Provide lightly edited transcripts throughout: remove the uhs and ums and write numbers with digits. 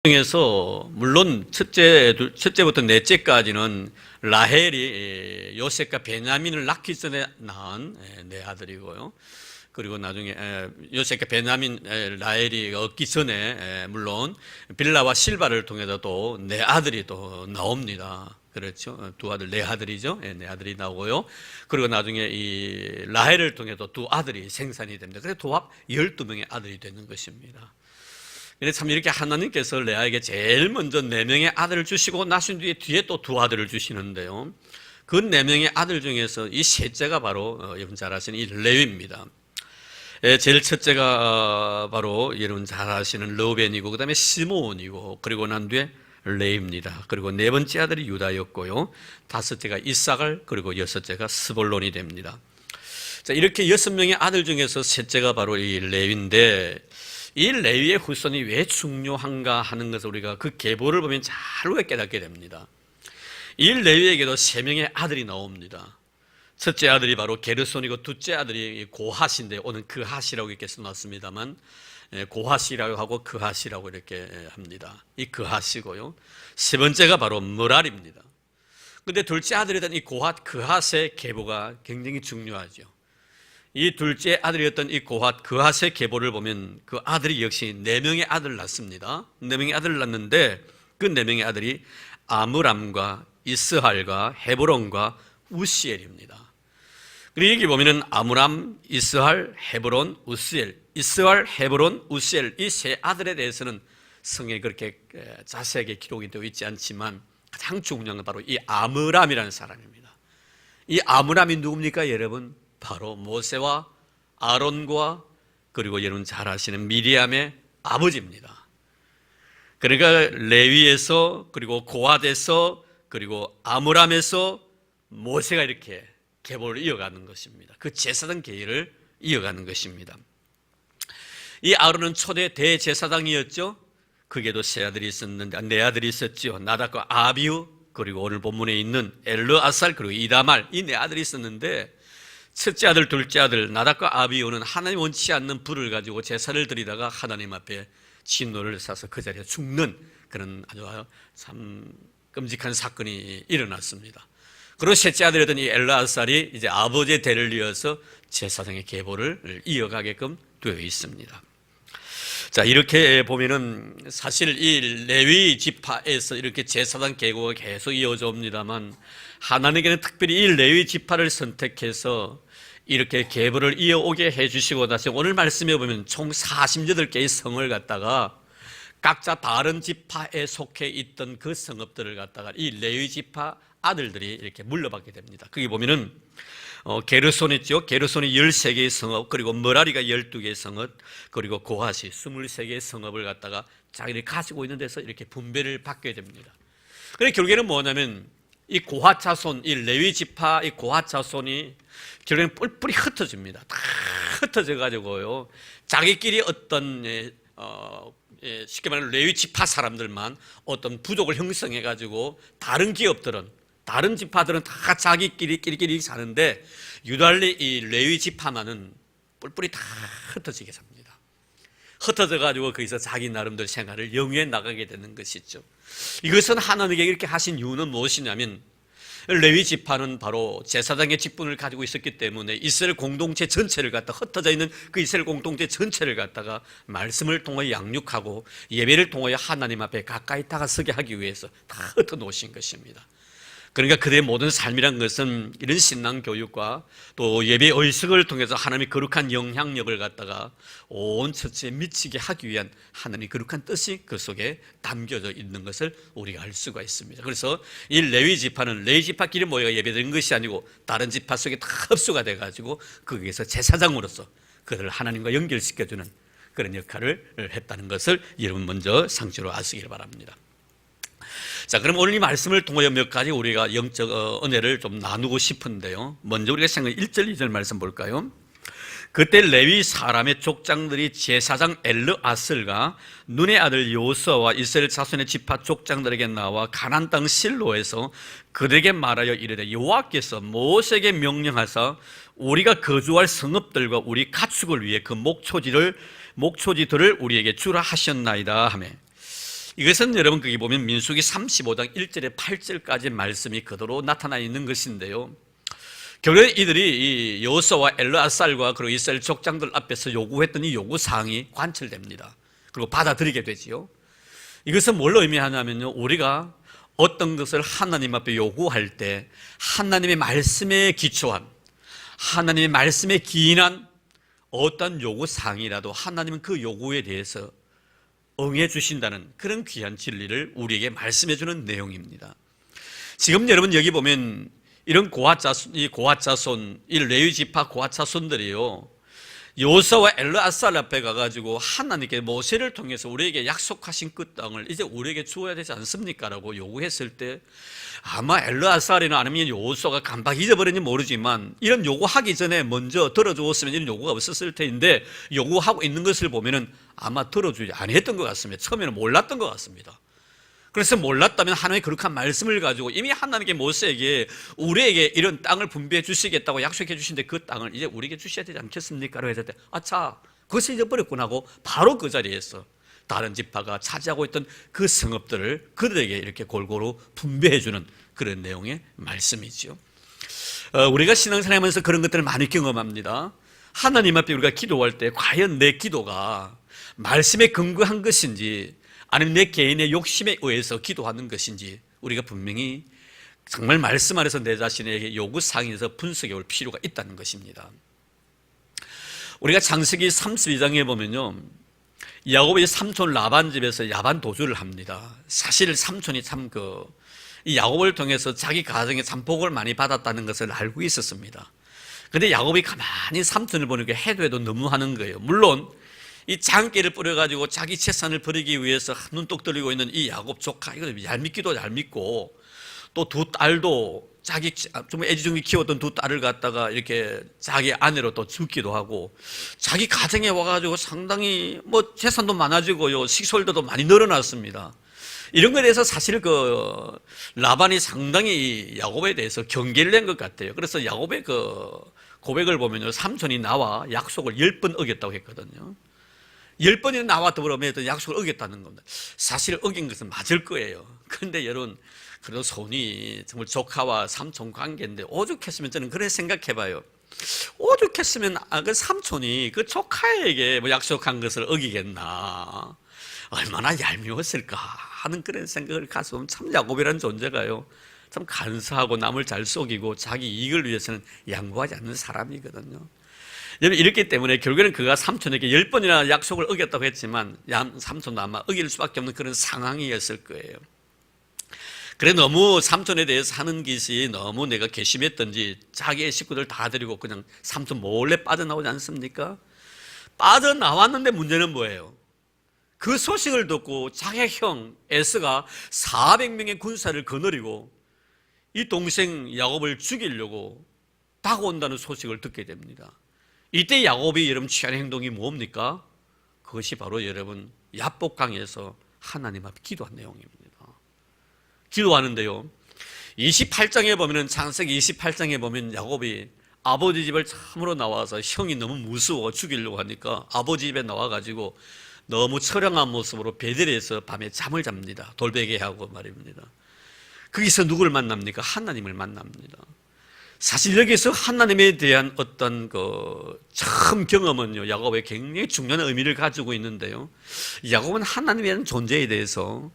중에서 물론 첫째부터 넷째까지는 라헬이 요셉과 베냐민을 낳기 전에 낳은 네 아들이고요. 그리고 나중에 요셉과 베냐민 라헬이 얻기 전에 물론 빌라와 실바를 통해서도 네 아들이 또 나옵니다. 그렇죠. 두 아들, 네 아들이죠. 네 아들이 나오고요. 그리고 나중에 이 라헬을 통해서 두 아들이 생산이 됩니다. 그래서 도합 12명의 아들이 되는 것입니다. 근데 참 이렇게 하나님께서 레아에게 제일 먼저 4명의 아들을 주시고 나신 뒤에 또 두 아들을 주시는데요. 그 4명의 아들 중에서 이 셋째가 바로 여러분 잘 아시는 이 레위입니다. 제일 첫째가 바로 여러분 잘 아시는 르우벤이고 그다음에 시므온이고 그리고 난 뒤에 레위입니다. 그리고 네 번째 아들이 유다였고요. 다섯째가 이삭을 그리고 여섯째가 스볼론이 됩니다. 자, 이렇게 6명의 아들 중에서 셋째가 바로 이 레위인데 이 레위의 후손이 왜 중요한가 하는 것을 우리가 그 계보를 보면 잘 깨닫게 됩니다. 이 레위에게도 3명의 아들이 나옵니다. 첫째 아들이 바로 게르손이고 둘째 아들이 고핫인데 오늘 그핫이라고 이렇게 써놨습니다만 고핫이라고 하고 그핫이라고 이렇게 합니다. 이 그핫이고요. 세 번째가 바로 므랄입니다. 그런데 둘째 아들이던 이 고핫 그핫의 계보가 굉장히 중요하죠. 이 둘째 아들이었던 이 고핫 그핫의 계보를 보면 그 아들이 역시 4명의 아들을 낳습니다. 4명의 아들을 낳는데 그 4명의 아들이 아므람과 이스할과 헤브론과 우시엘입니다. 그리고 여기 보면은 아므람, 이스할, 헤브론, 우시엘, 이스할, 헤브론, 우시엘 이 세 아들에 대해서는 성경에 그렇게 자세하게 기록이 되어 있지 않지만 가장 중요한 건 바로 이 아므람이라는 사람입니다. 이 아므람이 누굽니까, 여러분? 바로 모세와 아론과 그리고 여러분 잘 아시는 미리암의 아버지입니다. 그러니까 레위에서 그리고 고핫에서 그리고 아므람에서 모세가 이렇게 계보를 이어가는 것입니다. 그 제사장 계율을 이어가는 것입니다. 이 아론은 초대 대제사장이었죠. 그게도 세 아들이 있었는데 네 아들이 있었죠. 나답과 아비우 그리고 오늘 본문에 있는 엘르아살 그리고 이다말 이 네 아들이 있었는데 첫째 아들, 둘째 아들 나답과 아비우는 하나님 원치 않는 불을 가지고 제사를 드리다가 하나님 앞에 진노를 사서 그 자리에 죽는 그런 아주 참 끔찍한 사건이 일어났습니다. 그리고 셋째 아들이었던 이 엘르아살이 이제 아버지의 대를 이어서 제사장의 계보를 이어가게끔 되어 있습니다. 자, 이렇게 보면은 사실 이 레위 지파에서 이렇게 제사장 계보가 계속 이어져 옵니다만 하나님께는 특별히 이 레위 지파를 선택해서 이렇게 계보를 이어오게 해주시고 나서 오늘 말씀해 보면 총 48개의 성을 갖다가 각자 다른 지파에 속해 있던 그 성읍들을 갖다가 이 레위 지파 아들들이 이렇게 물려받게 됩니다. 거기 보면은 게르손 있죠. 게르손이 13개의 성읍, 그리고 므라리가 12개의 성읍, 그리고 고핫이 23개의 성읍을 갖다가 자기들이 가지고 있는 데서 이렇게 분배를 받게 됩니다. 그런데 결국에는 뭐냐면 이 고핫 자손, 이 레위 지파 이 고핫 자손이 결국에는 뿔뿔이 흩어집니다. 다 흩어져 가지고요. 자기끼리 어떤 쉽게 말하면 레위 지파 사람들만 어떤 부족을 형성해 가지고 다른 기업들은 다른 지파들은 다 자기끼리 사는데 유달리 이 레위 지파만은 뿔뿔이 다 흩어지게 삽니다. 흩어져 가지고 거기서 자기 나름대로 생활을 영위해 나가게 되는 것이죠. 이것은 하나님께 이렇게 하신 이유는 무엇이냐면 레위 지파는 바로 제사장의 직분을 가지고 있었기 때문에 이스라엘 공동체 전체를 갖다 흩어져 있는 그 이스라엘 공동체 전체를 갖다가 말씀을 통하여 양육하고 예배를 통하여 하나님 앞에 가까이 다가서게 하기 위해서 다 흩어 놓으신 것입니다. 그러니까 그들의 모든 삶이란 것은 이런 신앙 교육과 또 예배 의식을 통해서 하나님의 거룩한 영향력을 갖다가 온 처치에 미치게 하기 위한 하나님의 거룩한 뜻이 그 속에 담겨져 있는 것을 우리가 알 수가 있습니다. 그래서 이 레위 지파는 레위 지파끼리 모여 예배드린 것이 아니고 다른 지파 속에 다 흡수가 돼가지고 거기에서 제사장으로서 그들을 하나님과 연결시켜주는 그런 역할을 했다는 것을 여러분 먼저 상주로 아시길 바랍니다. 자, 그럼 오늘 이 말씀을 통하여 몇 가지 우리가 영적 은혜를 좀 나누고 싶은데요. 먼저 우리가 생각 1절, 2절 말씀 볼까요? 그때 레위 사람의 족장들이 제사장 엘르아슬과 눈의 아들 요수아와 이스라엘 자손의 지파 족장들에게 나와 가나안 땅 실로에서 그들에게 말하여 이르되 여호와께서 모세에게 명령하사 우리가 거주할 성읍들과 우리 가축을 위해 그 목초지들을 우리에게 주라 하셨나이다 하며 이것은 여러분 거기 보면 민수기 35장 1절에 8절까지 말씀이 그대로 나타나 있는 것인데요. 결국 이들이 이 여호수아와 엘르아살과 그리고 이스라엘 족장들 앞에서 요구했던 이 요구 사항이 관철됩니다. 그리고 받아들이게 되지요. 이것은 뭘 의미하냐면요, 우리가 어떤 것을 하나님 앞에 요구할 때 하나님의 말씀에 기초한, 하나님의 말씀에 기인한 어떤 요구 사항이라도 하나님은 그 요구에 대해서 응해 주신다는 그런 귀한 진리를 우리에게 말씀해 주는 내용입니다. 지금 여러분 여기 보면 이런 고핫자손, 이 레위 지파 고핫자손들이요, 여호수아와 엘르아살 앞에 가가지고 하나님께 모세를 통해서 우리에게 약속하신 그 땅을 이제 우리에게 주어야 되지 않습니까? 라고 요구했을 때 아마 엘르아살이나 아니면 여호수아가 간박 잊어버렸는지 모르지만 이런 요구하기 전에 먼저 들어주었으면 이런 요구가 없었을 텐데 요구하고 있는 것을 보면은 아마 들어주지 아니했던 것 같습니다. 처음에는 몰랐던 것 같습니다. 그래서 몰랐다면 하나님의 거룩한 말씀을 가지고 이미 하나님께 모세에게 우리에게 이런 땅을 분배해 주시겠다고 약속해 주신데 그 땅을 이제 우리에게 주셔야 되지 않겠습니까? 라고 했을 때 아차, 그것을 잊어버렸구나 하고 바로 그 자리에서 다른 지파가 차지하고 있던 그 성읍들을 그들에게 이렇게 골고루 분배해 주는 그런 내용의 말씀이죠. 우리가 신앙생활하면서 그런 것들을 많이 경험합니다. 하나님 앞에 우리가 기도할 때 과연 내 기도가 말씀에 근거한 것인지 아니면 내 개인의 욕심에 의해서 기도하는 것인지 우리가 분명히 정말 말씀 안에서 내 자신에게 요구사항에서 분석해 올 필요가 있다는 것입니다. 우리가 창세기 32장에 보면요, 야곱의 삼촌 라반 집에서 야반 도주를 합니다. 사실 삼촌이 참 이 야곱을 통해서 자기 가정에 참 복을 많이 받았다는 것을 알고 있었습니다. 그런데 야곱이 가만히 삼촌을 보니까 해도 너무 하는 거예요. 물론 이 장기를 뿌려가지고 자기 재산을 버리기 위해서 눈독 들이고 있는 이 야곱 조카, 이거 얄밉기도 얄밉고, 또 두 딸도 자기 좀 애지중지 키웠던 두 딸을 갖다가 이렇게 자기 아내로 또 죽기도 하고, 자기 가정에 와가지고 상당히 뭐 재산도 많아지고요, 식솔들도 많이 늘어났습니다. 이런 것에 대해서 사실 라반이 상당히 야곱에 대해서 경계를 낸 것 같아요. 그래서 야곱의 고백을 보면요, 삼촌이 나와 약속을 10번 어겼다고 했거든요. 10번이나 나와 더불어 맺었던 약속을 어겼다는 겁니다. 사실 어긴 것은 맞을 거예요. 그런데 여러분, 그래도 손이 정말 조카와 삼촌 관계인데 오죽했으면, 저는 그래 생각해봐요. 오죽했으면 그 삼촌이 그 조카에게 뭐 약속한 것을 어기겠나, 얼마나 얄미웠을까 하는 그런 생각을 가져보면 참 야곱이라는 존재가요, 참 간사하고 남을 잘 속이고 자기 이익을 위해서는 양보하지 않는 사람이거든요. 이렇기 때문에 결국에는 그가 삼촌에게 10번이나 약속을 어겼다고 했지만 삼촌도 아마 어길 수밖에 없는 그런 상황이었을 거예요. 그래 너무 삼촌에 대해서 하는 짓이 너무 내가 괘씸했던지 자기의 식구들 다 데리고 그냥 삼촌 몰래 빠져나오지 않습니까? 빠져나왔는데 문제는 뭐예요? 그 소식을 듣고 자기 형 에스가 400명의 군사를 거느리고 이 동생 야곱을 죽이려고 다가온다는 소식을 듣게 됩니다. 이때 야곱이 여러분 취한 행동이 뭡니까? 그것이 바로 여러분 야복강에서 하나님 앞에 기도한 내용입니다. 기도하는데요, 28장에 보면, 창세기 28장에 보면 야곱이 아버지 집을 참으로 나와서 형이 너무 무서워 죽이려고 하니까 아버지 집에 나와가지고 너무 처량한 모습으로 베델에서 밤에 잠을 잡니다. 돌베개하고 말입니다. 거기서 누구를 만납니까? 하나님을 만납니다. 사실 여기서 하나님에 대한 어떤 처음 경험은요, 야곱의 굉장히 중요한 의미를 가지고 있는데요, 야곱은 하나님에 대한 존재에 대해서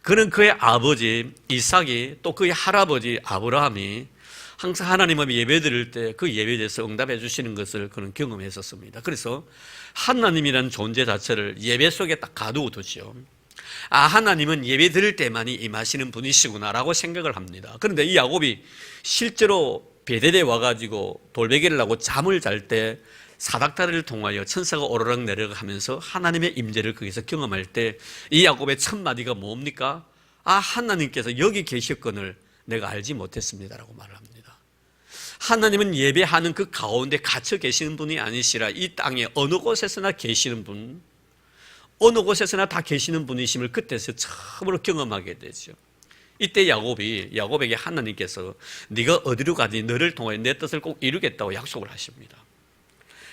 그는 그의 아버지 이삭이 또 그의 할아버지 아브라함이 항상 하나님 앞에 예배드릴 때 그 예배에 대해서 응답해 주시는 것을 그는 경험했었습니다. 그래서 하나님이라는 존재 자체를 예배 속에 딱 가두어두죠. 하나님은 예배 드릴 때만이 임하시는 분이시구나라고 생각을 합니다. 그런데 이 야곱이 실제로 베델에 와가지고 돌베개를 하고 잠을 잘 때 사닥다리를 통하여 천사가 오르락 내리락 하면서 하나님의 임재를 거기서 경험할 때 이 야곱의 첫 마디가 뭡니까? 하나님께서 여기 계셨건을 내가 알지 못했습니다라고 말을 합니다. 하나님은 예배하는 그 가운데 갇혀 계시는 분이 아니시라 이 땅에 어느 곳에서나 계시는 분, 어느 곳에서나 다 계시는 분이심을 그때서 처음으로 경험하게 되죠. 이때 야곱에게 하나님께서 네가 어디로 가든지 너를 통하여 내 뜻을 꼭 이루겠다고 약속을 하십니다.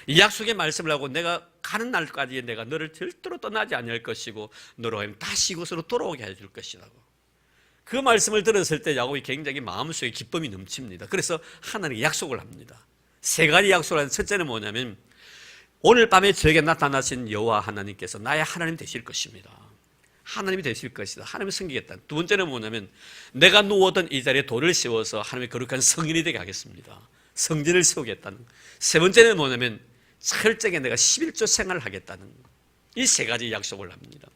이 약속의 말씀을 하고 내가 가는 날까지 내가 너를 절대로 떠나지 아니할 것이고 너로 하여금 다시 이곳으로 돌아오게 해줄 것이라고. 그 말씀을 들었을 때 야곱이 굉장히 마음속에 기쁨이 넘칩니다. 그래서 하나님께 약속을 합니다. 세 가지 약속을 하는 첫째는 뭐냐면 오늘 밤에 저에게 나타나신 여호와 하나님께서 나의 하나님 되실 것입니다. 하나님이 되실 것이다. 하나님을 섬기겠다. 두 번째는 뭐냐면 내가 누웠던 이 자리에 돌을 세워서 하나님의 거룩한 성인이 되게 하겠습니다. 성전을 세우겠다는. 세 번째는 뭐냐면 철저하게 내가 11조 생활을 하겠다는. 이 세 가지 약속을 합니다.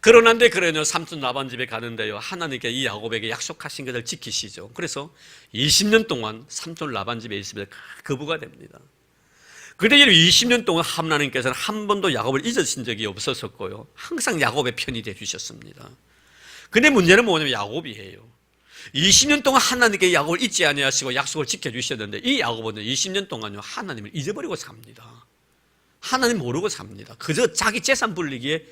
그러는데 그래요. 삼촌 라반 집에 가는데요. 하나님께 이 야곱에게 약속하신 것을 지키시죠. 그래서 20년 동안 삼촌 라반 집에 있으면서 거부가 됩니다. 그런데 20년 동안 하나님께서는 한 번도 야곱을 잊으신 적이 없었었고요. 항상 야곱의 편이 되주셨습니다. 근데 문제는 뭐냐면 야곱이에요. 20년 동안 하나님께 야곱을 잊지 아니하시고 약속을 지켜주셨는데 이 야곱은 20년 동안요 하나님을 잊어버리고 삽니다. 하나님 모르고 삽니다. 그저 자기 재산 불리기에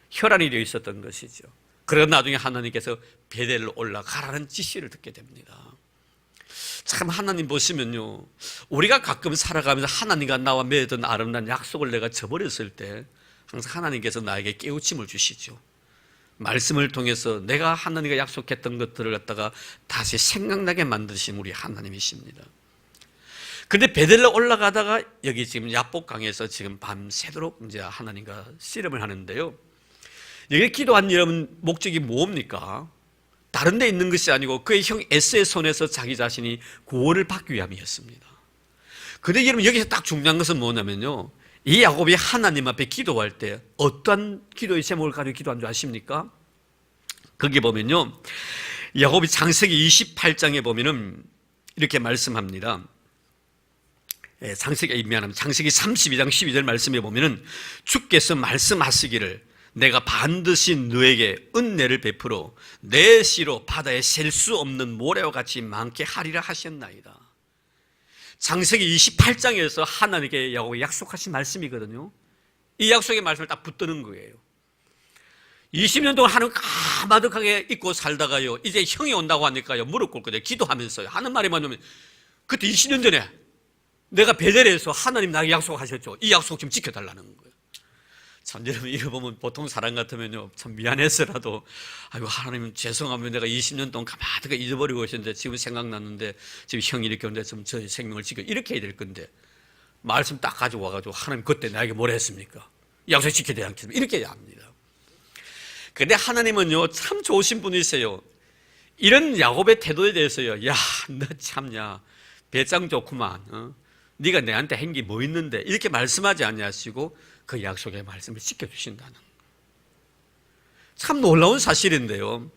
혈안이 되어 있었던 것이죠. 그러다 나중에 하나님께서 베델로 올라가라는 지시를 듣게 됩니다. 참 하나님 보시면요 우리가 가끔 살아가면서 하나님과 나와 맺은 아름다운 약속을 내가 저버렸을 때 항상 하나님께서 나에게 깨우침을 주시죠. 말씀을 통해서 내가 하나님과 약속했던 것들을 갖다가 다시 생각나게 만드신 우리 하나님이십니다. 근데 베델로 올라가다가 여기 지금 야복강에서 지금 밤새도록 이제 하나님과 씨름을 하는데요. 여기 기도한 여러분 목적이 뭡니까? 다른 데 있는 것이 아니고 그의 형 에스의 손에서 자기 자신이 구원을 받기 위함이었습니다. 근데 여러분 여기서 딱 중요한 것은 뭐냐면요. 이 야곱이 하나님 앞에 기도할 때 어떠한 기도의 제목을 가지고 기도한 줄 아십니까? 거기 보면요. 야곱이 창세기 28장에 보면은 이렇게 말씀합니다. 창세기 32장 12절 말씀에 보면은 주께서 말씀하시기를 내가 반드시 너에게 은혜를 베풀어 내 씨로 바다에 셀 수 없는 모래와 같이 많게 하리라 하셨나이다. 창세기 28장에서 하나님께 야곱이 약속하신 말씀이거든요. 이 약속의 말씀을 딱 붙드는 거예요. 20년 동안 하나님 까마득하게 잊고 살다가요 이제 형이 온다고 하니까요 무릎 꿇고 기도하면서요 하는 말이 뭐냐면 그때 20년 전에 내가 베델에서 하나님 나에게 약속하셨죠. 이 약속 좀 지켜달라는 거예요. 참 여러분 이거 보면 보통 사람 같으면요 참 미안해서라도 아이고 하나님 죄송하면 내가 20년 동안 가만히 잊어버리고 있었는데 지금 생각났는데 지금 형이 이렇게 오는데 좀 저의 생명을 지켜 이렇게 해야 될 건데 말씀 딱 가지고 와가지고 하나님 그때 나에게 뭐라 했습니까? 약속 지켜야 되지 않겠습니까? 이렇게 해야 합니다. 근데 하나님은요 참 좋으신 분이세요. 이런 야곱의 태도에 대해서요 야 너 참냐 배짱 좋구만 네가 내한테 한 게 뭐 있는데 이렇게 말씀하지 아니하시고 그 약속의 말씀을 지켜주신다는 참 놀라운 사실인데요.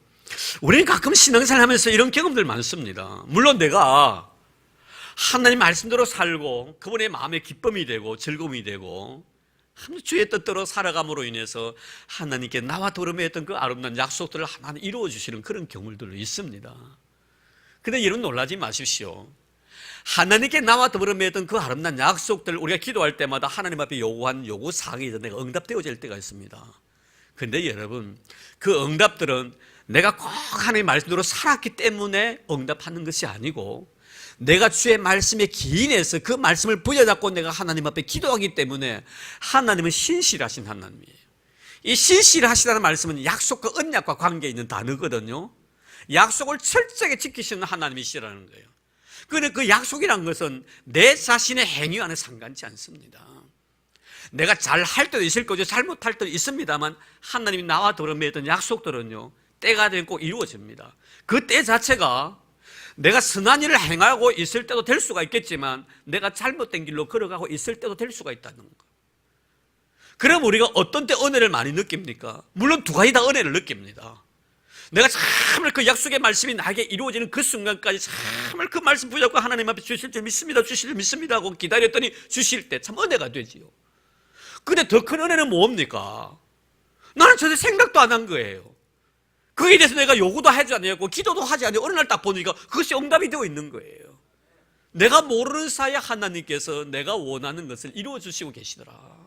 우리는 가끔 신앙생활 하면서 이런 경험들 많습니다. 물론 내가 하나님 말씀대로 살고 그분의 마음에 기쁨이 되고 즐거움이 되고 주의 뜻대로 살아감으로 인해서 하나님께 나와 더불어했던 그 아름다운 약속들을 하나님 이루어주시는 그런 경우들도 있습니다. 그런데 여러분 놀라지 마십시오. 하나님께 나와 더불어 맺었던 그 아름다운 약속들 우리가 기도할 때마다 하나님 앞에 요구한 요구사항이 내가 응답되어질 때가 있습니다. 그런데 여러분 그 응답들은 내가 꼭 하나님의 말씀대로 살았기 때문에 응답하는 것이 아니고 내가 주의 말씀에 기인해서 그 말씀을 부여잡고 내가 하나님 앞에 기도하기 때문에 하나님은 신실하신 하나님이에요. 이 신실하시다는 말씀은 약속과 언약과 관계에 있는 단어거든요. 약속을 철저하게 지키시는 하나님이시라는 거예요. 그런데 그 약속이란 것은 내 자신의 행위와는 상관치 않습니다. 내가 잘할 때도 있을 거죠. 잘못할 때도 있습니다만 하나님이 나와 더불어 맺었던 약속들은요 때가 되면 꼭 이루어집니다. 그 때 자체가 내가 선한 일을 행하고 있을 때도 될 수가 있겠지만 내가 잘못된 길로 걸어가고 있을 때도 될 수가 있다는 거. 그럼 우리가 어떤 때 은혜를 많이 느낍니까? 물론 두 가지 다 은혜를 느낍니다. 내가 정말 그 약속의 말씀이 나에게 이루어지는 그 순간까지 정말 그 말씀 붙잡고 하나님 앞에 주실 줄 믿습니다, 주실 줄 믿습니다 하고 기다렸더니 주실 때 참 은혜가 되지요. 근데 더 큰 은혜는 뭡니까? 나는 전혀 생각도 안 한 거예요. 거기에 대해서 내가 요구도 하지 않았고 기도도 하지 않았고 어느 날 딱 보니까 그것이 응답이 되어 있는 거예요. 내가 모르는 사이에 하나님께서 내가 원하는 것을 이루어 주시고 계시더라.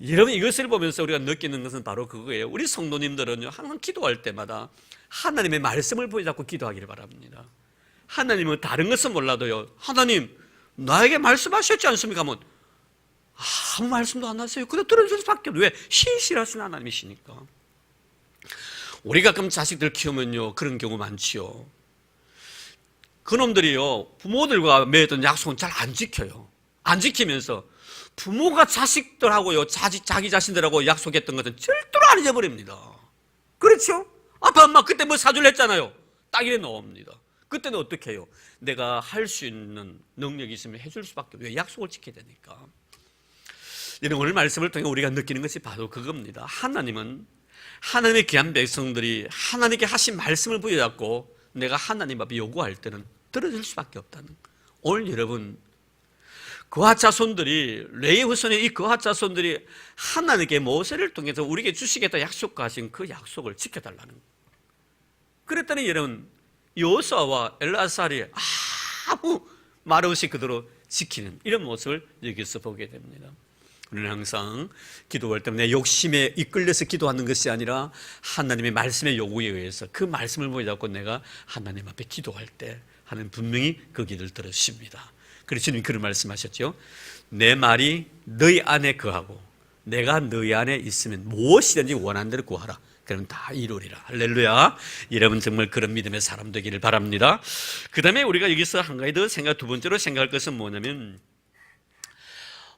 여러분 이것을 보면서 우리가 느끼는 것은 바로 그거예요. 우리 성도님들은요 항상 기도할 때마다 하나님의 말씀을 보여잡고 기도하기를 바랍니다. 하나님은 다른 것은 몰라도요 하나님 나에게 말씀하셨지 않습니까? 하면 아무 말씀도 안 하세요. 그냥 들어줄 수밖에 없어요. 왜? 신실하신 하나님이시니까. 우리 가끔 자식들 키우면요, 그런 경우 많지요. 그놈들이요, 부모들과 맺었던 약속은 잘 안 지켜요. 안 지키면서 부모가 자식들하고요, 자기 자신들하고 약속했던 것은 절대로 안 잊어버립니다. 그렇죠? 아빠, 엄마, 그때 뭐 사줄래 했잖아요. 딱 이래 나옵니다. 그때는 어떻게 해요? 내가 할 수 있는 능력이 있으면 해줄 수밖에 없어요. 약속을 지켜야 되니까. 이런 오늘 말씀을 통해 우리가 느끼는 것이 바로 그겁니다. 하나님은 하나님의 귀한 백성들이 하나님께 하신 말씀을 부여잡고 내가 하나님 앞에 요구할 때는 들어줄 수밖에 없다는 거예요. 오늘 여러분, 거핫 자손들이, 레위 후손의 이 거핫 자손들이 하나님께 모세를 통해서 우리에게 주시겠다 약속하신 그 약속을 지켜달라는 거예요. 그랬더니 여러분, 여호수아와 엘아살이 아무 말 없이 그대로 지키는 이런 모습을 여기서 보게 됩니다. 우리는 항상 기도할 때 내 욕심에 이끌려서 기도하는 것이 아니라 하나님의 말씀의 요구에 의해서 그 말씀을 보여잡고 내가 하나님 앞에 기도할 때 하나님 분명히 그 기도를 들으십니다. 그래서 주님이 그런 말씀하셨죠. 내 말이 너희 안에 거하고 내가 너희 안에 있으면 무엇이든지 원하는 대로 구하라. 그러면 다 이루리라. 할렐루야. 여러분 정말 그런 믿음의 사람 되기를 바랍니다. 그 다음에 우리가 여기서 한 가지 더 두 번째로 생각할 것은 뭐냐면,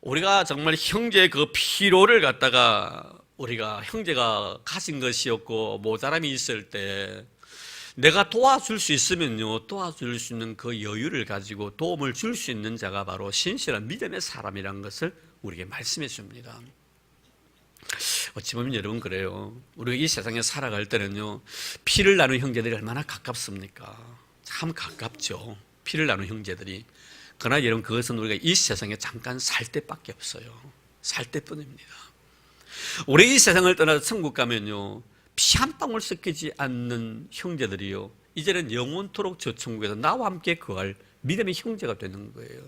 우리가 정말 형제의 그 필요를 갖다가 우리가 형제가 가진 것이었고 모자람이 있을 때 내가 도와줄 수 있으면요, 도와줄 수 있는 그 여유를 가지고 도움을 줄 수 있는 자가 바로 신실한 믿음의 사람이라는 것을 우리에게 말씀해 줍니다. 어찌 보면 여러분 그래요. 우리가 이 세상에 살아갈 때는요, 피를 나눈 형제들이 얼마나 가깝습니까? 참 가깝죠. 피를 나눈 형제들이. 그러나 여러분, 그것은 우리가 이 세상에 잠깐 살 때밖에 없어요. 살 때뿐입니다. 우리 이 세상을 떠나서 천국 가면요, 피 한 방울 섞이지 않는 형제들이요, 이제는 영원토록 저 천국에서 나와 함께 거할 믿음의 형제가 되는 거예요.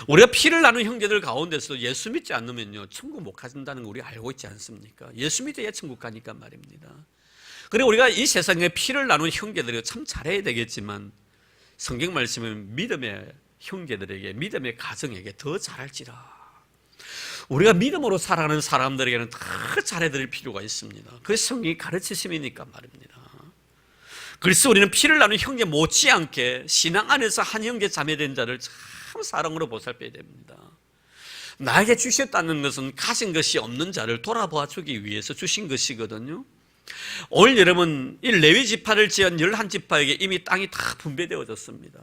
우리가 피를 나눈 형제들 가운데서 예수 믿지 않으면요, 천국 못 가진다는 거 우리가 알고 있지 않습니까? 예수 믿어야 천국 가니까 말입니다. 그리고 우리가 이 세상에 피를 나눈 형제들이 참 잘해야 되겠지만, 성경 말씀은 믿음의 형제들에게, 믿음의 가정에게 더 잘할지라. 우리가 믿음으로 살아가는 사람들에게는 더 잘해드릴 필요가 있습니다. 그게 성경이 가르치심이니까 말입니다. 그래서 우리는 피를 나눈 형제 못지않게 신앙 안에서 한 형제 자매된 자를 참 사랑으로 보살펴야 됩니다. 나에게 주셨다는 것은 가진 것이 없는 자를 돌아보아 주기 위해서 주신 것이거든요. 오늘 여러분, 이 레위 지파를 지은 11지파에게 이미 땅이 다 분배되어졌습니다.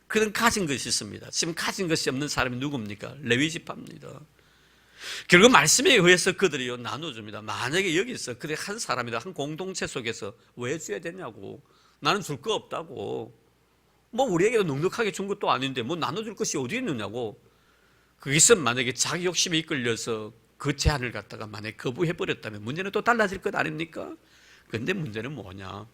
그는 가진 것이 있습니다. 지금 가진 것이 없는 사람이 누굽니까? 레위 지파입니다. 결국 말씀에 의해서 그들이요, 나눠줍니다. 만약에 여기서 그들 한 사람이다, 한 공동체 속에서 왜 줘야 되냐고, 나는 줄 거 없다고, 뭐 우리에게도 넉넉하게 준 것도 아닌데 뭐 나눠줄 것이 어디 있느냐고, 거기서 만약에 자기 욕심에 이끌려서 그 제안을 갖다가 만약에 거부해버렸다면 문제는 또 달라질 것 아닙니까? 그런데 문제는 뭐냐,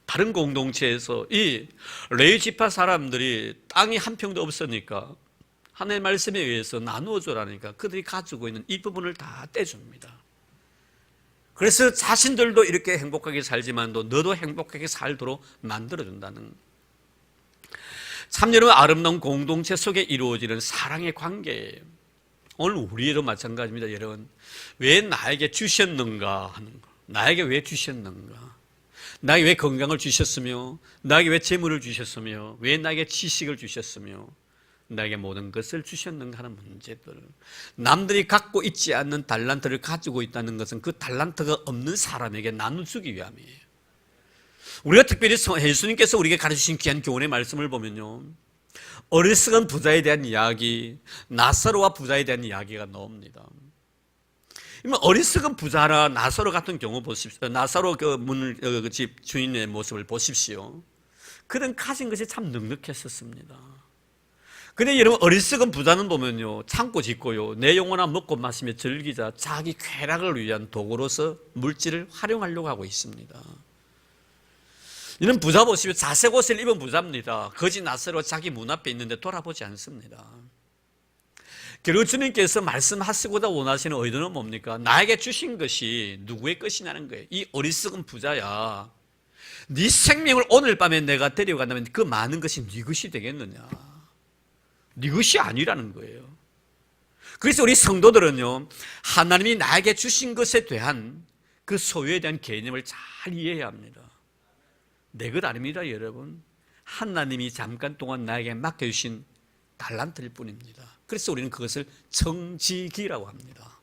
다른 공동체에서 이 레위 지파 사람들이 땅이 한 평도 없으니까 하나님의 말씀에 의해서 나누어주라니까 그들이 가지고 있는 이 부분을 다 떼줍니다. 그래서 자신들도 이렇게 행복하게 살지만도 너도 행복하게 살도록 만들어준다는, 참 여러분 아름다운 공동체 속에 이루어지는 사랑의 관계예요. 오늘 우리에도 마찬가지입니다. 여러분, 왜 나에게 주셨는가 하는 거, 나에게 왜 주셨는가, 나에게 왜 건강을 주셨으며, 나에게 왜 재물을 주셨으며, 왜 나에게 지식을 주셨으며, 나에게 모든 것을 주셨는가 하는 문제들. 남들이 갖고 있지 않는 달란트를 가지고 있다는 것은 그 달란트가 없는 사람에게 나눠주기 위함이에요. 우리가 특별히 예수님께서 우리에게 가르치신 귀한 교훈의 말씀을 보면요, 어리석은 부자에 대한 이야기, 나사로와 부자에 대한 이야기가 나옵니다. 어리석은 부자나 나사로 같은 경우 보십시오. 나사로 그 집 주인의 모습을 보십시오. 그는 가진 것이 참 넉넉했었습니다. 근데 여러분, 어리석은 부자는 보면요, 창고 짓고요, 내 영혼아 먹고 마시며 즐기자, 자기 쾌락을 위한 도구로서 물질을 활용하려고 하고 있습니다. 이런 부자 보시면 자색 옷을 입은 부자입니다. 거지 나서로 자기 문 앞에 있는데 돌아보지 않습니다. 결국 주님께서 말씀하시고자 원하시는 의도는 뭡니까? 나에게 주신 것이 누구의 것이냐는 거예요. 이 어리석은 부자야, 네 생명을 오늘 밤에 내가 데려간다면 그 많은 것이 네 것이 되겠느냐. 네 것이 아니라는 거예요. 그래서 우리 성도들은요, 하나님이 나에게 주신 것에 대한 그 소유에 대한 개념을 잘 이해해야 합니다. 내 것 아닙니다, 여러분. 하나님이 잠깐 동안 나에게 맡겨주신 달란트일 뿐입니다. 그래서 우리는 그것을 청지기라고 합니다.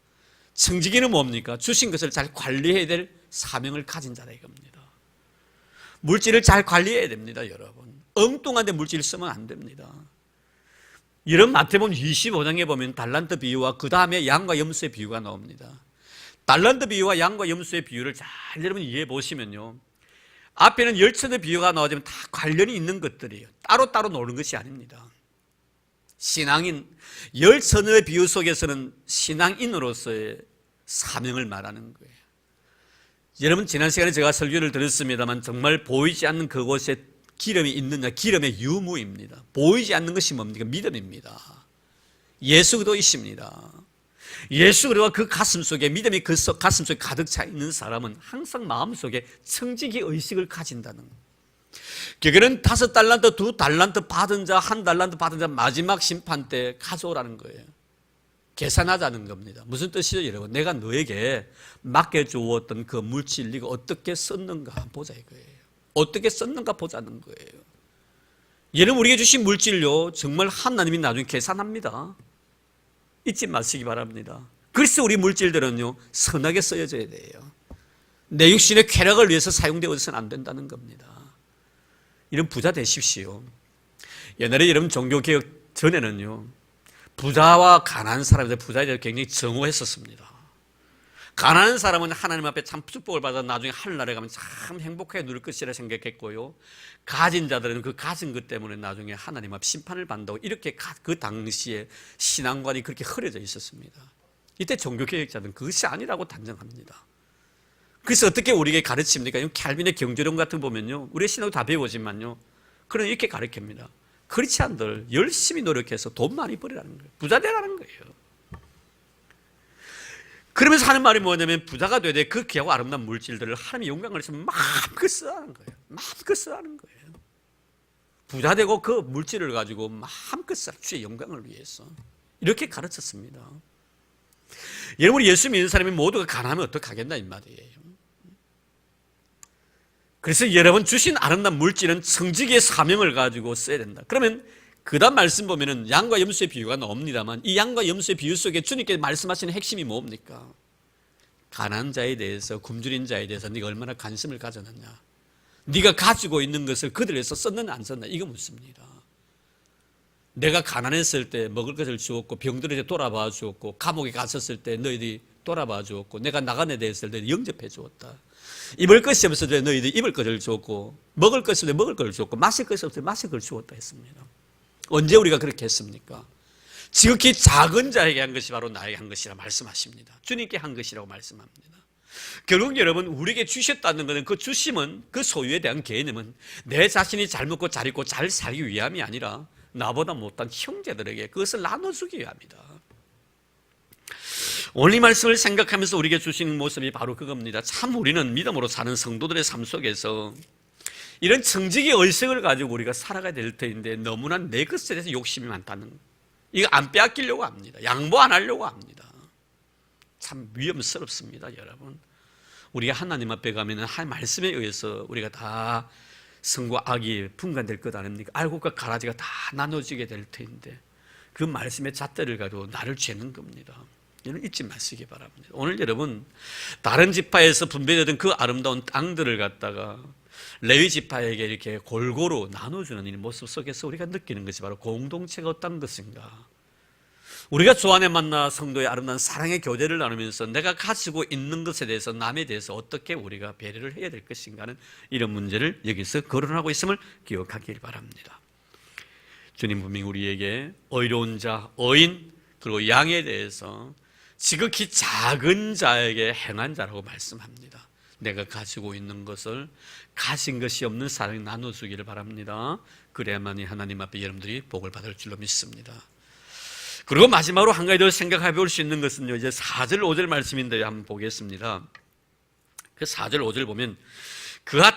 청지기는 뭡니까? 주신 것을 잘 관리해야 될 사명을 가진 자라 이겁니다. 물질을 잘 관리해야 됩니다, 여러분. 엉뚱한 데 물질을 쓰면 안 됩니다. 이런 마태복음 25장에 보면 달란트 비유와 그 다음에 양과 염소의 비유가 나옵니다. 달란트 비유와 양과 염소의 비유를 잘 여러분 이해해 보시면요, 앞에는 열천의 비유가 나오지만 다 관련이 있는 것들이에요. 따로따로 노는 것이 아닙니다. 신앙인, 열천의 비유 속에서는 신앙인으로서의 사명을 말하는 거예요. 여러분, 지난 시간에 제가 설교를 드렸습니다만 정말 보이지 않는 그곳에 기름이 있느냐, 기름의 유무입니다. 보이지 않는 것이 뭡니까? 믿음입니다. 예수 그리스도이십니다. 예수 그리스도와 그 가슴 속에, 믿음이 그 가슴 속에 가득 차 있는 사람은 항상 마음속에 청지기 의식을 가진다는 거예요. 그게는 5달란트, 2달란트 받은 자, 1달란트 받은 자 마지막 심판 때 가져오라는 거예요. 계산하자는 겁니다. 무슨 뜻이죠, 여러분? 내가 너에게 맡겨주었던 그 물질 네가 어떻게 썼는가 보자 이거예요. 어떻게 썼는가 보자는 거예요. 여러분, 우리에게 주신 물질요, 정말 하나님이 나중에 계산합니다. 잊지 마시기 바랍니다. 그래서 우리 물질들은요, 선하게 쓰여져야 돼요. 내 육신의 쾌락을 위해서 사용되어서는 안 된다는 겁니다. 이런 부자 되십시오. 옛날에 여러분 종교개혁 전에는요, 부자와 가난한 사람들, 부자에 대해 굉장히 정오했었습니다. 가난한 사람은 하나님 앞에 참 축복을 받아 나중에 하늘나라에 가면 참 행복하게 누릴 것이라 생각했고요, 가진 자들은 그 가진 것 때문에 나중에 하나님 앞 심판을 받는다고, 이렇게 그 당시에 신앙관이 그렇게 흐려져 있었습니다. 이때 종교개혁자들은 그것이 아니라고 단정합니다. 그래서 어떻게 우리에게 가르칩니까? 캘빈의 경제론 같은 거 보면요, 우리 신앙도 다 배우지만요, 그런 이렇게 가르칩니다. 크리스찬들 열심히 노력해서 돈 많이 벌이라는 거예요. 부자 되라는 거예요. 그러면서 하는 말이 뭐냐면, 부자가 되되 그 귀하고 아름다운 물질들을 하나님의 영광을 위해서 마음껏 쓰라는 거예요. 마음껏 쓰라는 거예요. 부자 되고 그 물질을 가지고 마음껏 쓰라, 주의 영광을 위해서. 이렇게 가르쳤습니다. 여러분, 예수 믿는 사람이 모두가 가난하면 어떡하겠나 이 말이에요. 그래서 여러분 주신 아름다운 물질은 청지기의 사명을 가지고 써야 된다. 그러면 그 다음 말씀 보면은 양과 염소의 비유가 나옵니다만, 이 양과 염소의 비유 속에 주님께서 말씀하시는 핵심이 뭡니까? 가난한 자에 대해서, 굶주린 자에 대해서 네가 얼마나 관심을 가졌느냐, 네가 가지고 있는 것을 그들을 위해서 썼느냐 안 썼느냐, 이거 묻습니다. 내가 가난했을 때 먹을 것을 주었고, 병들을 때 돌아봐 주었고, 감옥에 갔었을 때 너희들이 돌아봐 주었고, 내가 나간 애 됐을 때 영접해 주었다. 입을 것이 없을 때 너희들이 입을 것을 주었고, 먹을 것이 없을 때 먹을 것을 주었고, 마실 것이 없을 때 마실 것을 주었다 했습니다. 언제 우리가 그렇게 했습니까? 지극히 작은 자에게 한 것이 바로 나에게 한 것이라 말씀하십니다. 주님께 한 것이라고 말씀합니다. 결국 여러분, 우리에게 주셨다는 것은, 그 주심은, 그 소유에 대한 개념은 내 자신이 잘 먹고 잘 입고 잘 살기 위함이 아니라 나보다 못한 형제들에게 그것을 나눠주기 위함이다. 오늘 이 말씀을 생각하면서 우리에게 주시는 모습이 바로 그겁니다. 참 우리는 믿음으로 사는 성도들의 삶 속에서 이런 청지기 의식을 가지고 우리가 살아가야 될 텐데, 너무나 내 것에 대해서 욕심이 많다는 거. 이거 안 빼앗기려고 합니다. 양보 안 하려고 합니다. 참 위험스럽습니다, 여러분. 우리가 하나님 앞에 가면 하나님 말씀에 의해서 우리가 다 선과 악이 분간될 것 아닙니까? 알곡과 가라지가 다 나눠지게 될 텐데, 그 말씀의 잣대를 가지고 나를 죄는 겁니다. 이는 잊지 마시기 바랍니다. 오늘 여러분, 다른 지파에서 분배되던 그 아름다운 땅들을 갖다가 레위 지파에게 이렇게 골고루 나눠주는 이 모습 속에서 우리가 느끼는 것이 바로 공동체가 어떤 것인가. 우리가 주 안에 만나 성도의 아름다운 사랑의 교제를 나누면서 내가 가지고 있는 것에 대해서, 남에 대해서 어떻게 우리가 배려를 해야 될 것인가 하는 이런 문제를 여기서 거론하고 있음을 기억하길 바랍니다. 주님 분명히 우리에게 의로운 자, 의인, 그리고 양에 대해서 지극히 작은 자에게 행한 자라고 말씀합니다. 내가 가지고 있는 것을 가진 것이 없는 사람이 나눠주기를 바랍니다. 그래야만이 하나님 앞에 여러분들이 복을 받을 줄로 믿습니다. 그리고 마지막으로 한 가지 더 생각해 볼 수 있는 것은요, 이제 4절 5절 말씀인데 한번 보겠습니다. 그 4절 5절 보면, 그가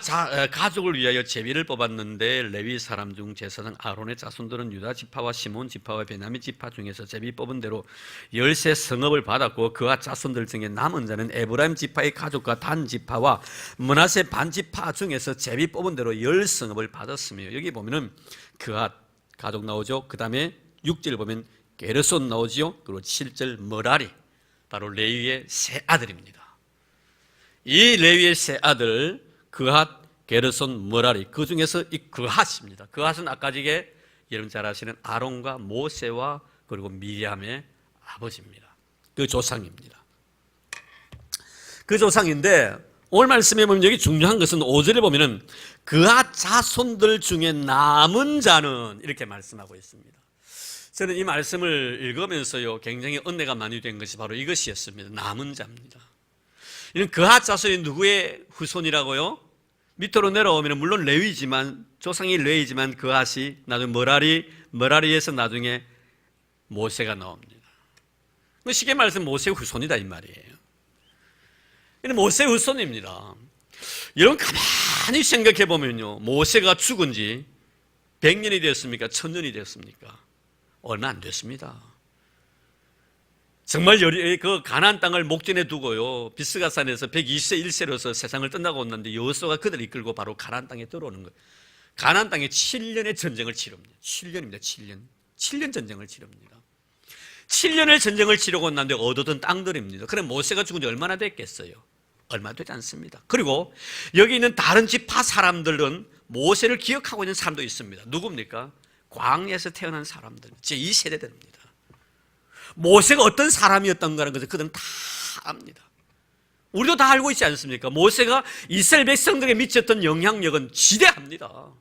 가족을 위하여 제비를 뽑았는데 레위 사람 중 제사장 아론의 자손들은 유다 지파와 시몬 지파와 베냐민 지파 중에서 제비 뽑은 대로 13 성읍을 받았고 그가 자손들 중에 남은 자는 에브라임 지파의 가족과 단 지파와 므낫세 반 지파 중에서 제비 뽑은 대로 10 성읍을 받았으며, 여기 보면은 그가 가족 나오죠. 그 다음에 6절 보면 게르손 나오지요. 그리고 7절 머라리, 바로 레위의 세 아들입니다. 이 레위의 세 아들 그핫, 게르손, 머라리, 그 중에서 이 그핫입니다. 그핫은 아까 전에 여러분 잘 아시는 아론과 모세와 그리고 미리암의 아버지입니다. 그 조상입니다. 그 조상인데 오늘 말씀에 보면 여기 중요한 것은 5절에 보면은 그핫 자손들 중에 남은 자는 이렇게 말씀하고 있습니다. 저는 이 말씀을 읽으면서요 굉장히 은혜가 많이 된 것이 바로 이것이었습니다. 남은 자입니다. 이는 그핫 자손이 누구의 후손이라고요? 밑으로 내려오면 물론 레위지만, 조상이 레위지만 그핫이 나중에 머라리에서 나중에 모세가 나옵니다. 쉽게 말해서 모세의 후손이다 이 말이에요. 이는 모세의 후손입니다. 여러분 가만히 생각해 보면요, 모세가 죽은 지 100년이 되었습니까? 1000년이 되었습니까? 얼마 안 됐습니다. 정말 그 가나안 땅을 목전에 두고요, 비스가산에서 120세 1세로서 세상을 떠나고 왔는데 여호수아가 그들을 이끌고 바로 가나안 땅에 들어오는 거예요. 가나안 땅에 7년의 전쟁을 치릅니다. 7년입니다. 7년 전쟁을 치릅니다. 7년의 전쟁을 치르고 났는데 얻어든 땅들입니다. 그럼 모세가 죽은 지 얼마나 됐겠어요? 얼마 되지 않습니다. 그리고 여기 있는 다른 지파 사람들은 모세를 기억하고 있는 사람도 있습니다. 누굽니까? 광야에서 태어난 사람들, 제2세대들입니다. 모세가 어떤 사람이었던가라는 것을 그들은 다 압니다. 우리도 다 알고 있지 않습니까? 모세가 이스라엘 백성들에게 미쳤던 영향력은 지대합니다.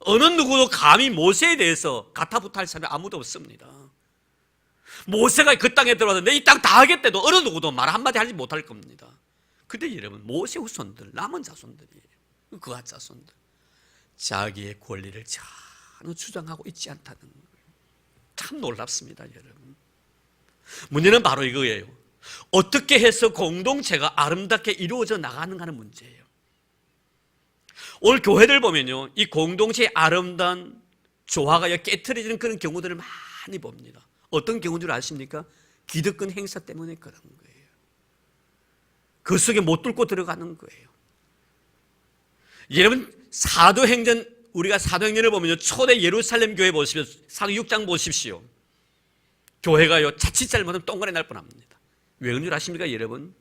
어느 누구도 감히 모세에 대해서 가타부타할 사람이 아무도 없습니다. 모세가 그 땅에 들어왔는데 이 땅 다 하겠대도 어느 누구도 말 한마디 하지 못할 겁니다. 근데 여러분, 모세 후손들, 남은 자손들이에요. 그가 자손들, 자기의 권리를 전혀 주장하고 있지 않다는 거예요. 참 놀랍습니다, 여러분. 문제는 바로 이거예요. 어떻게 해서 공동체가 아름답게 이루어져 나가는가 하는 문제예요. 오늘 교회들 보면요, 이 공동체의 아름다운 조화가 깨트려지는 그런 경우들을 많이 봅니다. 어떤 경우인 줄 아십니까? 기득권 행사 때문에 그런 거예요. 그 속에 못 뚫고 들어가는 거예요. 여러분, 사도행전, 우리가 사도행전을 보면요, 초대 예루살렘 교회 보십시오. 사도 6장 보십시오. 교회가요, 자칫 잘못하면 똥간에 날 뻔합니다. 왜 그런 줄 아십니까, 여러분?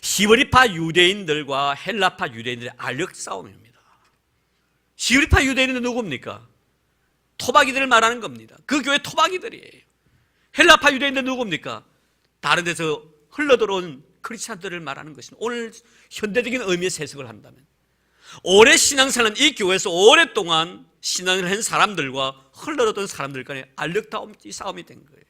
히브리파 유대인들과 헬라파 유대인들의 알력 싸움입니다. 히브리파 유대인은 누굽니까? 토박이들을 말하는 겁니다. 그 교회 토박이들이에요. 헬라파 유대인들 누굽니까? 다른 데서 흘러들어온 크리스찬들을 말하는 것입니다. 오늘 현대적인 의미에서 해석을 한다면 오래 신앙생활은 이 교회에서 오랫동안 신앙을 한 사람들과 흘러들어온 사람들 간의 알력 싸움이 된 거예요.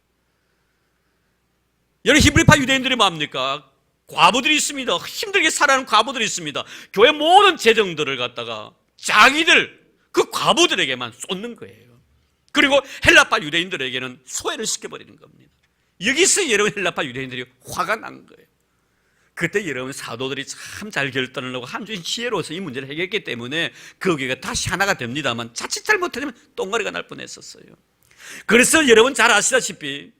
여러분, 히브리파 유대인들이 뭡니까? 과부들이 있습니다. 힘들게 살아가는 과부들이 있습니다. 교회 모든 재정들을 갖다가 자기들, 그 과부들에게만 쏟는 거예요. 그리고 헬라파 유대인들에게는 소외를 시켜버리는 겁니다. 여기서 여러분, 헬라파 유대인들이 화가 난 거예요. 그때 여러분, 사도들이 참 잘 결단을 하고 한 주의 지혜로서 이 문제를 해결했기 때문에 그 교회가 다시 하나가 됩니다만 자칫 잘못하면 똥가리가 날 뻔했었어요. 그래서 여러분 잘 아시다시피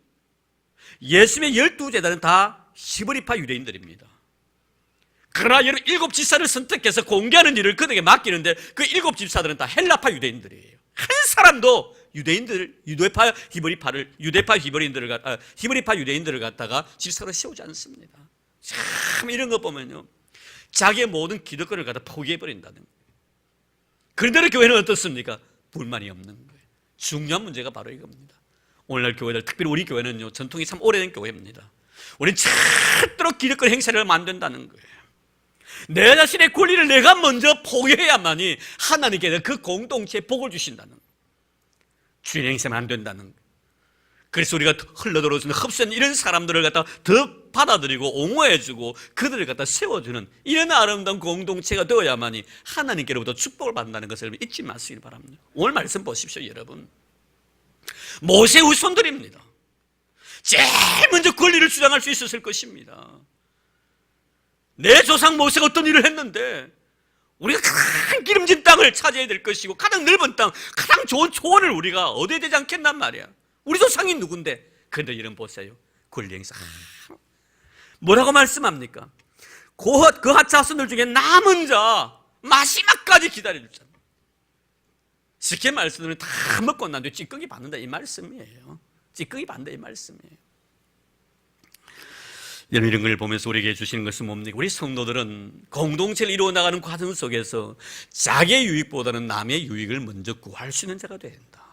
예수님의 12제자는 다 히브리파 유대인들입니다. 그러나 여러분, 7 집사를 선택해서 공개하는 일을 그들에게 맡기는데 그 7 집사들은 다 헬라파 유대인들이에요. 한 사람도 유대파 유대인들을 갖다가 집사로 세우지 않습니다. 참 이런 거 보면요, 자기의 모든 기득권을 갖다 포기해버린다는 거예요. 그런데 교회는 어떻습니까? 불만이 없는 거예요. 중요한 문제가 바로 이겁니다. 오늘날 교회들, 특별히 우리 교회는요, 전통이 참 오래된 교회입니다. 우리는 절대로 기득권 행사를 하면 안 된다는 거예요. 내 자신의 권리를 내가 먼저 포기해야만이 하나님께서 그 공동체에 복을 주신다는 거예요. 주인 행세는 안 된다는 거예요. 그래서 우리가 흘러들어오는 흡수한 이런 사람들을 갖다 더 받아들이고 옹호해주고 그들을 갖다 세워주는 이런 아름다운 공동체가 되어야만이 하나님께로부터 축복을 받는다는 것을 잊지 마시길 바랍니다. 오늘 말씀 보십시오, 여러분. 모세 후손들입니다. 제일 먼저 권리를 주장할 수 있었을 것입니다. 내 조상 모세가 어떤 일을 했는데 우리가 가장 기름진 땅을 차지해야 될 것이고 가장 넓은 땅, 가장 좋은 초원을 우리가 얻어야 되지 않겠단 말이야. 우리 조상이 누군데? 그런데 이런 보세요. 권리행사. 뭐라고 말씀합니까? 그 하차선들 중에 남은 자 마지막까지 기다려주잖아. 쉽게 말씀드리면 다 먹고 난 뒤에 찌꺼기 받는다 이 말씀이에요. 찌꺼기 받는다 이 말씀이에요. 여러분, 이런 걸 보면서 우리에게 해주시는 것은 뭡니까? 우리 성도들은 공동체를 이루어 나가는 과정 속에서 자기의 유익보다는 남의 유익을 먼저 구할 수 있는 자가 된다.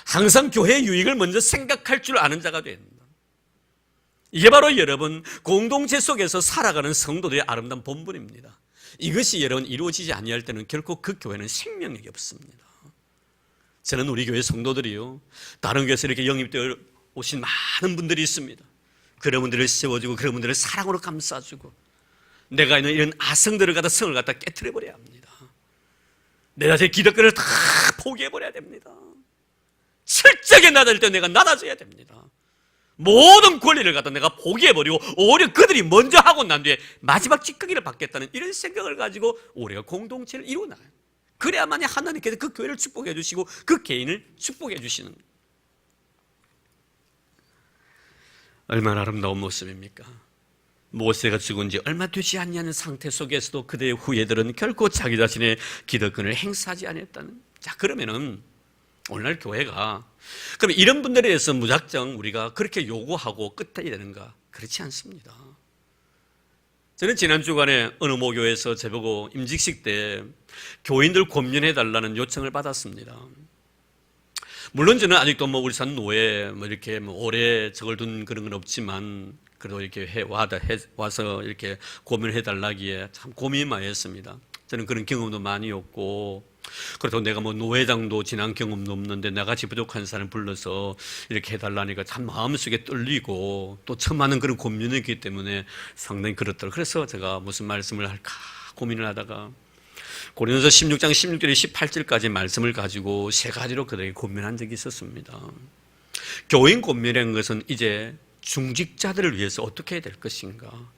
항상 교회의 유익을 먼저 생각할 줄 아는 자가 된다. 이게 바로 여러분 공동체 속에서 살아가는 성도들의 아름다운 본분입니다. 이것이 여러분 이루어지지 아니할 때는 결코 그 교회는 생명력이 없습니다. 저는 우리 교회 성도들이요, 다른 교회에서 이렇게 영입되어 오신 많은 분들이 있습니다. 그런 분들을 세워주고 그런 분들을 사랑으로 감싸주고, 내가 있는 이런 아성들을 갖다 성을 갖다 깨트려버려야 합니다. 내 자신의 기득권을 다 포기해버려야 됩니다. 철저하게 낮아질 때 내가 낮아져야 됩니다. 모든 권리를 갖다 내가 포기해버리고 오히려 그들이 먼저 하고 난 뒤에 마지막 찌꺼기를 받겠다는 이런 생각을 가지고 우리가 공동체를 이루나요. 그래야만이 하나님께서 그 교회를 축복해 주시고 그 개인을 축복해 주시는, 얼마나 아름다운 모습입니까? 모세가 죽은 지 얼마 되지 않냐는 상태 속에서도 그들의 후예들은 결코 자기 자신의 기득권을 행사하지 않았다는. 자, 그러면은 오늘날 교회가 그럼 이런 분들에 대해서 무작정 우리가 그렇게 요구하고 끝내야 되는가? 그렇지 않습니다. 저는 지난 주간에 어느 모교에서 저보고 임직식 때 교인들 권면해달라는 요청을 받았습니다. 물론 저는 아직도 우리 산 노예 이렇게 오래 적을 둔 그런 건 없지만 그래도 이렇게 와서 이렇게 고민해달라기에 참 고민이 많이 했습니다. 저는 그런 경험도 많이 없고, 그래도 내가 노회장도 지난 경험도 없는데 나같이 부족한 사람을 불러서 이렇게 해달라니까 참 마음속에 떨리고 또 처음 하는 그런 고민이 있기 때문에 상당히 그렇더라고요. 그래서 제가 무슨 말씀을 할까 고민을 하다가 고린도서 16장 16절에 18절까지 말씀을 가지고 세 가지로 그들에게 고민한 적이 있었습니다. 교인 고민이라는 것은 이제 중직자들을 위해서 어떻게 해야 될 것인가,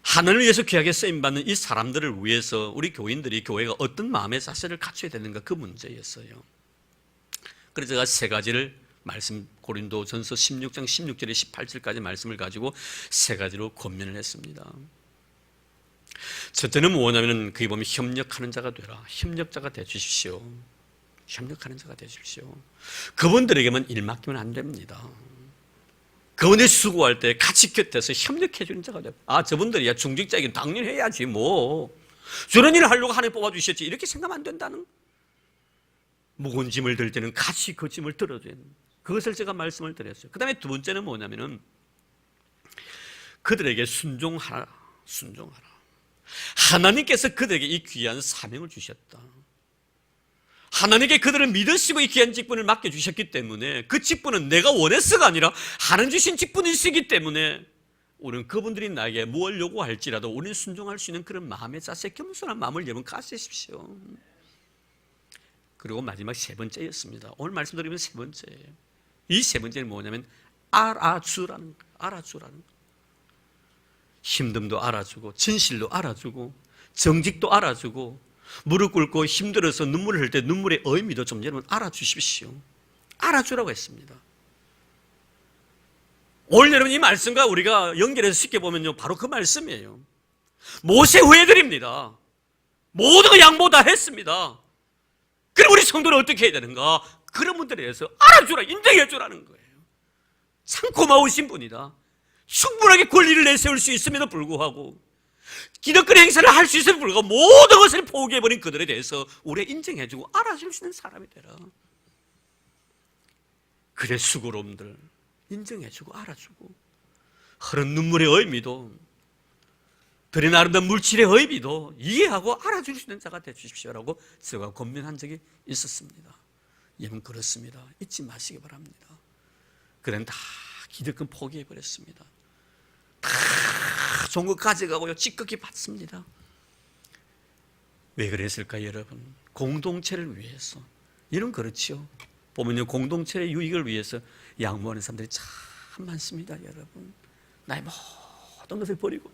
하나님을 위해서 귀하게 쓰임받는 이 사람들을 위해서 우리 교인들이 교회가 어떤 마음의 자세를 갖춰야 되는가, 그 문제였어요. 그래서 제가 세 가지를 고린도전서 16장 16절에 18절까지 말씀을 가지고 세 가지로 권면을 했습니다. 첫째는 뭐냐면 그게 보면 협력하는 자가 되라. 협력자가 되주십시오. 협력하는 자가 되십시오. 그분들에게만 일 맡기면 안 됩니다. 그분이 수고할 때 같이 곁에서 협력해 주는 자가 돼요. 아, 저분들이야 중직자이긴 당연히 해야지 저런 일을 하려고 하나님 뽑아주셨지 이렇게 생각하면 안 된다는. 무거운 짐을 들 때는 같이 그 짐을 들어줘야 됩니다. 그것을 제가 말씀을 드렸어요. 그 다음에 두 번째는 뭐냐면은 그들에게 순종하라. 하나님께서 그들에게 이 귀한 사명을 주셨다. 하나님께 그들을 믿으시고 이 귀한 직분을 맡겨주셨기 때문에 그 직분은 내가 원해서가 아니라 하나님 주신 직분이시기 때문에 우리는 그분들이 나에게 무엇을 요구할지라도 우리는 순종할 수 있는 그런 마음의 자세, 겸손한 마음을 여러분 가지십시오. 그리고 마지막 세 번째였습니다. 오늘 말씀드리면 세 번째예요. 이 세 번째는 뭐냐면 알아주라는 거예요. 힘듦도 알아주고 진실도 알아주고 정직도 알아주고 무릎 꿇고 힘들어서 눈물을 흘릴 때 눈물의 의미도 좀 여러분 알아주십시오. 알아주라고 했습니다. 오늘 여러분 이 말씀과 우리가 연결해서 쉽게 보면요, 바로 그 말씀이에요. 모세 후예들입니다. 모든 거 양보 다 했습니다. 그럼 우리 성도는 어떻게 해야 되는가? 그런 분들에 대해서 알아주라, 인정해 주라는 거예요. 참 고마우신 분이다. 충분하게 권리를 내세울 수 있음에도 불구하고 기득권 행사를 할 수 있음에도 불구하고 모든 것을 포기해버린 그들에 대해서 우리가 인정해주고 알아줄 수 있는 사람이 되라. 그래 수고로움들 인정해주고 알아주고 흐른 눈물의 의미도 들의 아름다운 물질의 의미도 이해하고 알아줄 수 있는 자가 되주십시오라고 제가 권면한 적이 있었습니다. 여러분 그렇습니다. 잊지 마시기 바랍니다. 그는 다 기득권 포기해버렸습니다. 다 좋은 거 가져가고요 찌꺼기 받습니다. 왜 그랬을까요 여러분? 공동체를 위해서. 이런 그렇지요. 보면요 공동체의 유익을 위해서 양보하는 사람들이 참 많습니다 여러분. 나의 모든 것을 버리고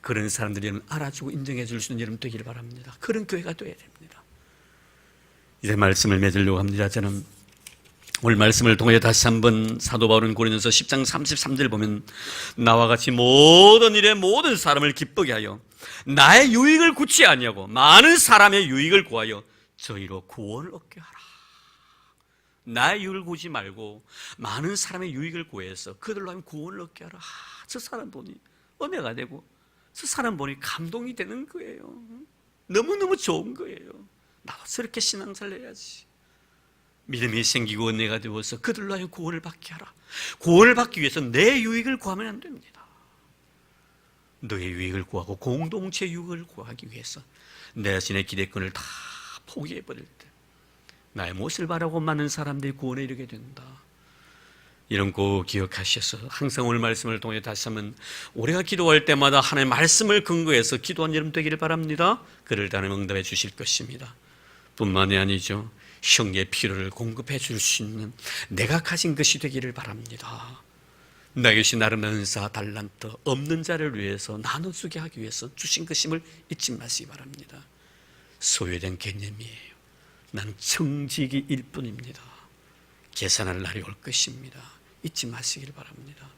그런 사람들이 여러분 알아주고 인정해 줄 수 있는 여러분 되기를 바랍니다. 그런 교회가 되어야 됩니다. 이제 말씀을 맺으려고 합니다. 저는 오늘 말씀을 통해 다시 한번 사도 바울은 고린도서 10장 33절 보면 나와 같이 모든 일에 모든 사람을 기쁘게 하여 나의 유익을 구치 아니하고 많은 사람의 유익을 구하여 저희로 구원을 얻게 하라. 나의 유익을 구지 말고 많은 사람의 유익을 구해서 그들로 하면 구원을 얻게 하라. 저 사람 보니 은혜가 되고 저 사람 보니 감동이 되는 거예요. 너무너무 좋은 거예요. 나도 저렇게 신앙생활을 해야지. 믿음이 생기고 은혜가 되어서 그들로 하여 구원을 받게 하라. 구원을 받기 위해서 내 유익을 구하면 안 됩니다. 너의 유익을 구하고 공동체 유익을 구하기 위해서 내 자신의 기대권을 다 포기해버릴 때 나의 못을 바라고 많은 사람들이 구원에 이르게 된다. 이런 거 기억하셔서 항상 오늘 말씀을 통해 다시 한번 우리가 기도할 때마다 하나님의 말씀을 근거해서 기도한 여러분 되기를 바랍니다. 그를 하나님 응답해 주실 것입니다. 뿐만이 아니죠. 형제의 필요를 공급해 줄 수 있는 내가 가진 것이 되기를 바랍니다. 나 것이 나름의 은사, 달란트 없는 자를 위해서 나눠주게 하기 위해서 주신 것임을 잊지 마시기 바랍니다. 소유된 개념이에요. 난 청지기일 뿐입니다. 계산할 날이 올 것입니다. 잊지 마시길 바랍니다.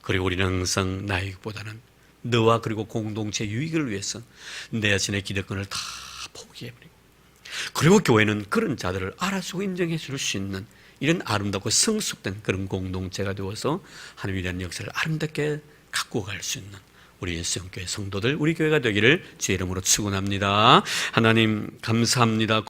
그리고 우리는 항상 나의 유익보다는 너와 그리고 공동체 유익을 위해서 내 자신의 기득권을 다 포기해버리고, 그리고 교회는 그런 자들을 알아주고 인정해 줄 수 있는 이런 아름답고 성숙된 그런 공동체가 되어서 하나님에 대한 역사를 아름답게 갖고 갈 수 있는 우리 예수교회 성도들, 우리 교회가 되기를 주의 이름으로 축원합니다. 하나님 감사합니다.